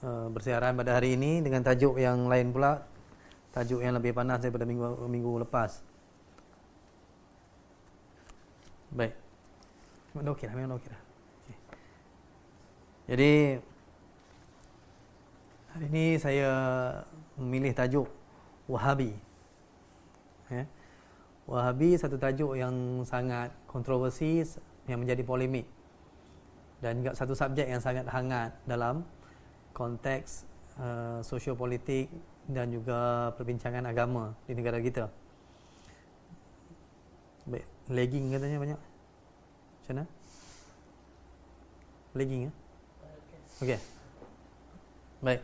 bersiaran pada hari ini dengan tajuk yang lain pula, tajuk yang lebih panas daripada minggu lepas. Baik. Memang okey lah. Okay. Jadi hari ini saya memilih tajuk Wahabi. Wahabi satu tajuk yang sangat kontroversi, yang menjadi polemik, dan juga satu subjek yang sangat hangat dalam konteks sosiopolitik dan juga perbincangan agama di negara kita. Baik, lagging katanya banyak. Macam mana? Lagging ya? Okey. Baik.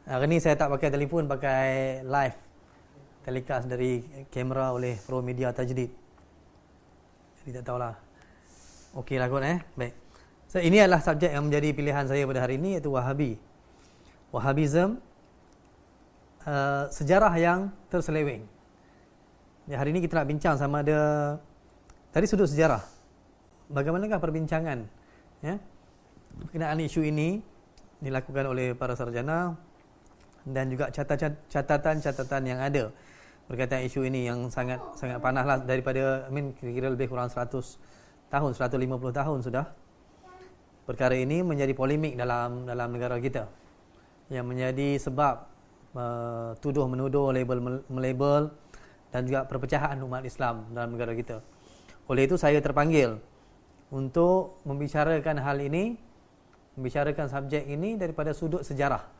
Hari ni saya tak pakai telefon, pakai live telecast dari kamera oleh Pro Media Tajdid. Jadi tak tahulah. Okeylah kot Baik. So, ini adalah subjek yang menjadi pilihan saya pada hari ini, iaitu Wahabi. Wahabism, sejarah yang terseleweng. Jadi, hari ini kita nak bincang sama ada dari sudut sejarah, bagaimanakah perbincangan berkenaan isu ini dilakukan oleh para sarjana, dan juga catatan-catatan yang ada berkaitan isu ini yang sangat panaslah daripada kira-kira lebih kurang 100 tahun, 150 tahun sudah. Perkara ini menjadi polemik dalam negara kita, yang menjadi sebab tuduh-menuduh, label-melabel dan juga perpecahan umat Islam dalam negara kita. Oleh itu saya terpanggil untuk membicarakan hal ini, membicarakan subjek ini daripada sudut sejarah.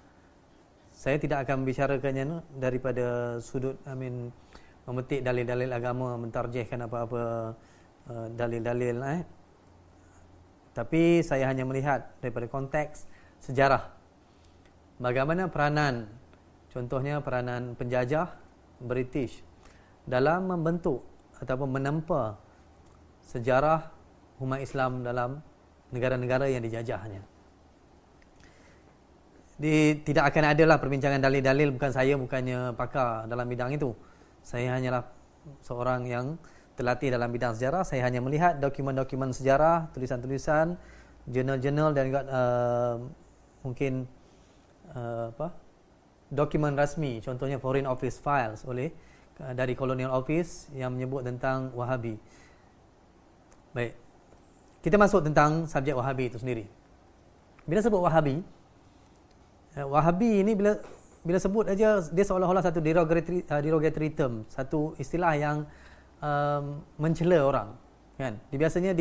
Saya tidak akan membicarakannya daripada sudut memetik dalil-dalil agama, mentarjihkan apa-apa dalil-dalil tapi saya hanya melihat daripada konteks sejarah. Bagaimana peranan, contohnya peranan penjajah British dalam membentuk ataupun menempa sejarah umat Islam dalam negara-negara yang dijajahnya. Tidak akan adalah perbincangan dalil-dalil, bukannya pakar dalam bidang itu. Saya hanyalah seorang yang terlatih dalam bidang sejarah. Saya hanya melihat dokumen-dokumen sejarah, tulisan-tulisan, jurnal-jurnal dan juga mungkin dokumen rasmi, contohnya Foreign Office Files dari Colonial Office yang menyebut tentang Wahabi. Baik. Kita masuk tentang subjek Wahabi itu sendiri. Bila sebut Wahabi, Wahabi ini bila sebut aja dia seolah-olah satu derogatory term, satu istilah yang mencela orang, kan? Biasanya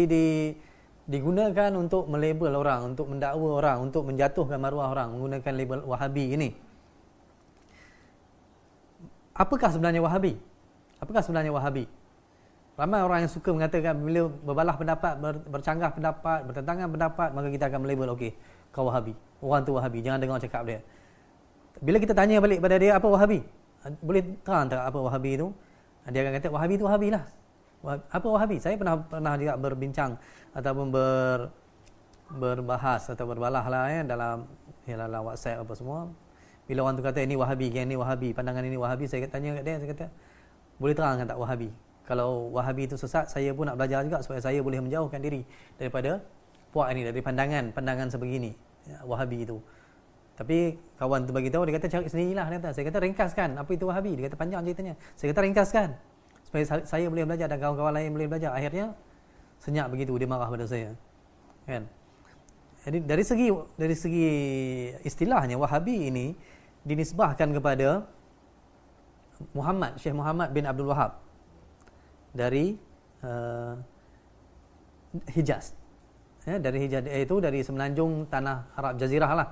digunakan untuk melabel orang, untuk mendakwa orang, untuk menjatuhkan maruah orang menggunakan label Wahabi ini. Apakah sebenarnya Wahabi? Apakah sebenarnya Wahabi? Ramai orang yang suka mengatakan bila berbalah pendapat, bercanggah pendapat, bertentangan pendapat, maka kita akan melabel, okey, kau Wahabi. Orang tu Wahabi, jangan dengar cakap dia. Bila kita tanya balik pada dia, apa Wahabi? Boleh terang tak apa Wahabi itu? Dia akan kata, Wahabi itu Wahabi lah. Apa Wahabi? Saya pernah juga berbincang ataupun berbahas atau berbalah lah dalam WhatsApp apa semua. Bila orang tu kata ini Wahabi, yang ini Wahabi, pandangan ini Wahabi, saya tanya kat dia, saya kata, boleh terangkan tak Wahabi? Kalau Wahabi itu sesat, saya pun nak belajar juga supaya saya boleh menjauhkan diri daripada puak ini, dari pandangan sebegini, Wahabi itu. Tapi kawan tu bagi tahu, dia kata cari sendirilah. Saya kata ringkaskan apa itu Wahabi. Dia kata panjang ceritanya. Saya kata ringkaskan supaya saya boleh belajar dan kawan-kawan lain boleh belajar. Akhirnya senyap begitu, dia marah pada saya. Kan? Jadi dari segi istilahnya, Wahabi ini dinisbahkan kepada Syekh Muhammad bin Abdul Wahab dari Hijaz. Dari Hijaz itu dari semenanjung tanah Arab, Jazirah lah.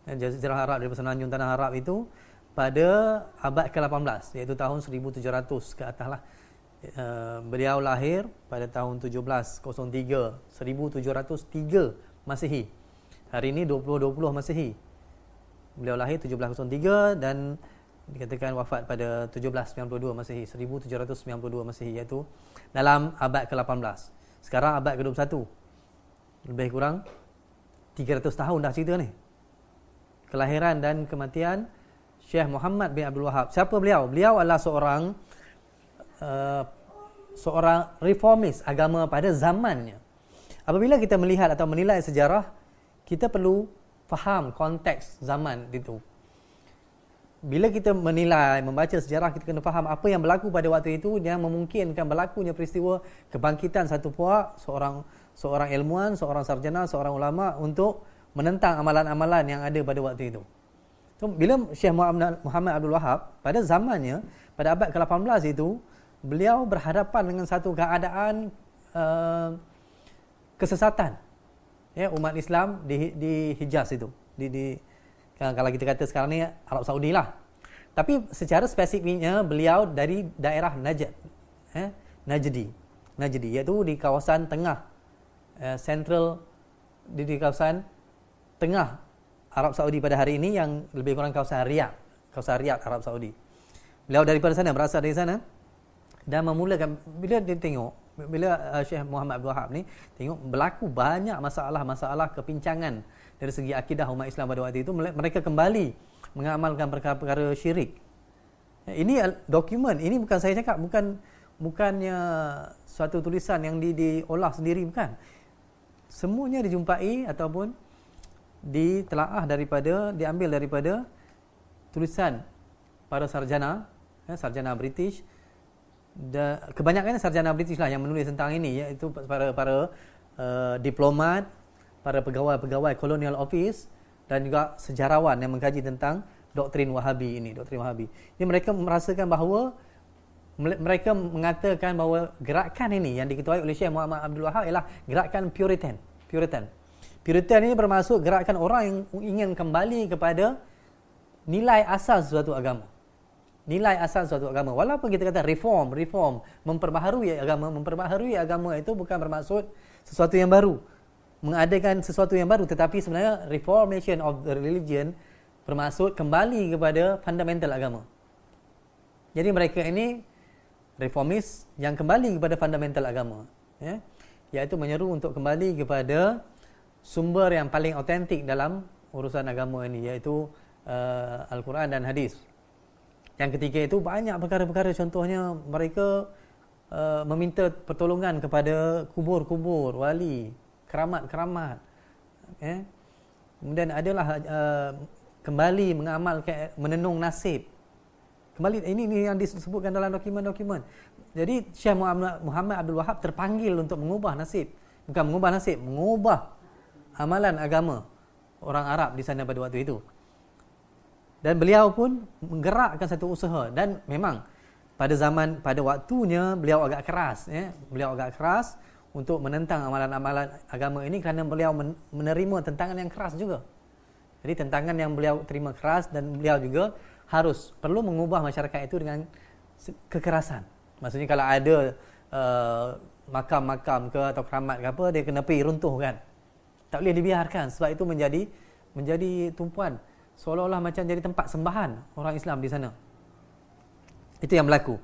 Jazirah Arab, dari semenanjung tanah Arab itu pada abad ke-18, iaitu tahun 1700 ke atas lah. Beliau lahir pada tahun 1703 Masehi. Hari ini 2020 Masehi. Beliau lahir 1703 dan dikatakan wafat pada 1792 Masehi, 1792 Masehi, iaitu dalam abad ke-18. Sekarang abad ke-21. Lebih kurang 300 tahun dah cerita ni. Kelahiran dan kematian Syekh Muhammad bin Abdul Wahab. Siapa beliau? Beliau adalah seorang reformis agama pada zamannya. Apabila kita melihat atau menilai sejarah, kita perlu faham konteks zaman itu. Bila kita menilai, membaca sejarah, kita kena faham apa yang berlaku pada waktu itu yang memungkinkan berlakunya peristiwa kebangkitan satu puak, seorang ilmuwan, seorang sarjana, seorang ulama untuk menentang amalan-amalan yang ada pada waktu itu. So, bila Syekh Muhammad Abdul Wahab pada zamannya, pada abad ke-18 itu, beliau berhadapan dengan satu keadaan kesesatan, ya, umat Islam di Hijaz itu, kalau kita kata sekarang ni Arab Saudi lah. Tapi secara spesifiknya beliau dari daerah Najdi, iaitu di kawasan tengah, central, di kawasan tengah Arab Saudi pada hari ini, yang lebih kurang kawasan Riyadh Arab Saudi. Beliau daripada sana, berasal dari sana, dan memulakan, bila dia tengok, bila Syekh Muhammad Abdul Wahab ni tengok berlaku banyak masalah-masalah kepincangan dari segi akidah umat Islam pada waktu itu, mereka kembali mengamalkan perkara-perkara syirik. Ini dokumen, ini bukan saya cakap, bukannya suatu tulisan yang diolah sendiri, bukan. Semuanya dijumpai ataupun ditelaah diambil daripada tulisan para sarjana British. Kebanyakannya sarjana British lah yang menulis tentang ini, iaitu para diplomat, para pegawai colonial office, dan juga sejarawan yang mengkaji tentang doktrin Wahabi ini. Jadi mereka merasakan bahawa, mereka mengatakan bahawa gerakan ini yang diketuai oleh Syekh Muhammad Abdul Wahab ialah gerakan Puritan ini bermaksud gerakan orang yang ingin kembali kepada nilai asas suatu agama. Walaupun kita kata reform, memperbaharui agama itu bukan bermaksud sesuatu yang baru, mengadakan sesuatu yang baru, tetapi sebenarnya reformation of the religion bermaksud kembali kepada fundamental agama. Jadi mereka ini reformis yang kembali kepada fundamental agama, ya, iaitu menyeru untuk kembali kepada sumber yang paling autentik dalam urusan agama ini, iaitu Al-Quran dan hadis. Yang ketiga itu banyak perkara-perkara, contohnya mereka meminta pertolongan kepada kubur-kubur wali, keramat-keramat, ya. Kemudian adalah kembali mengamalkan, menenung nasib. Kembali, ini yang disebutkan dalam dokumen-dokumen. Jadi Syekh Muhammad Abdul Wahab terpanggil untuk mengubah nasib, bukan mengubah amalan agama orang Arab di sana pada waktu itu. Dan beliau pun menggerakkan satu usaha, dan memang pada waktunya beliau agak keras, ya. Beliau agak keras untuk menentang amalan-amalan agama ini kerana beliau menerima tentangan yang keras juga. Jadi tentangan yang beliau terima keras, dan beliau juga perlu mengubah masyarakat itu dengan kekerasan. Maksudnya kalau ada makam-makam ke atau keramat ke apa, dia kena pergi runtuhkan. Tak boleh dibiarkan, sebab itu menjadi tumpuan, seolah-olah macam jadi tempat sembahan orang Islam di sana. Itu yang berlaku.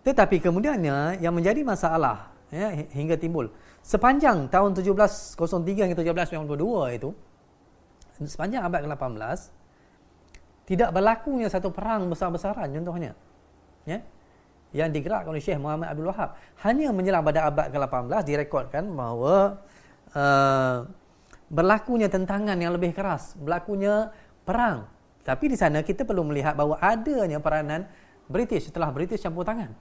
Tetapi kemudiannya yang menjadi masalah, ya, hingga timbul sepanjang tahun 1703 hingga 1792 itu, sepanjang abad ke-18 tidak berlakunya satu perang besar-besaran contohnya, ya, yang digerakkan oleh Syekh Muhammad Abdul Wahab. Hanya menjelang pada abad ke-18 direkodkan bahawa berlakunya tentangan yang lebih keras, berlakunya perang. Tapi di sana kita perlu melihat bahawa adanya peranan British setelah British campur tangan.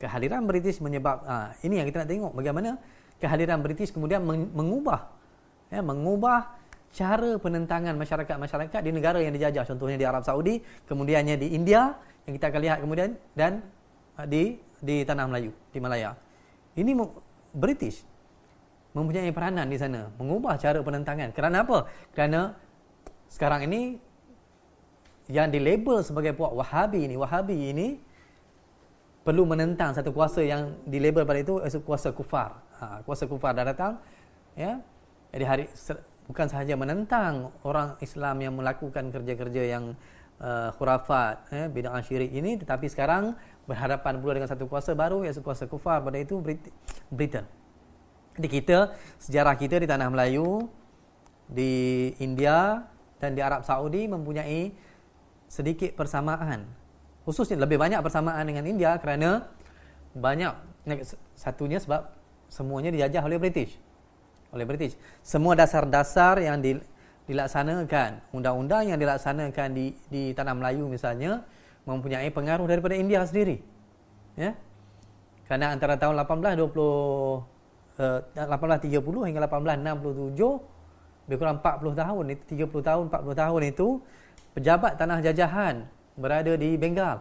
Kehadiran British ini yang kita nak tengok, bagaimana kehadiran British kemudian mengubah cara penentangan masyarakat di negara yang dijajah, contohnya di Arab Saudi, kemudiannya di India yang kita akan lihat kemudian, dan di tanah Melayu, di Malaya. Ini British mempunyai peranan di sana, mengubah cara penentangan. Kerana apa? Kerana sekarang ini yang dilabel sebagai puak Wahabi ini perlu menentang satu kuasa yang dilabel pada itu kuasa kufar. Kuasa kufar dah datang, ya. Jadi bukan sahaja menentang orang Islam yang melakukan kerja-kerja yang khurafat, bid'ah syirik ini, tetapi sekarang berhadapan pula dengan satu kuasa baru, iaitu kuasa kufar, pada itu Britain. Jadi sejarah kita di tanah Melayu, di India dan di Arab Saudi mempunyai sedikit persamaan. Khususnya lebih banyak persamaan dengan India kerana satunya sebab semuanya dijajah oleh British. Semua dasar-dasar yang dilaksanakan, undang-undang yang dilaksanakan di tanah Melayu misalnya mempunyai pengaruh daripada India sendiri. Ya. Kerana antara tahun 1830 hingga 1867, lebih kurang 40 tahun, 30 tahun, 40 tahun itu pejabat tanah jajahan berada di Bengal.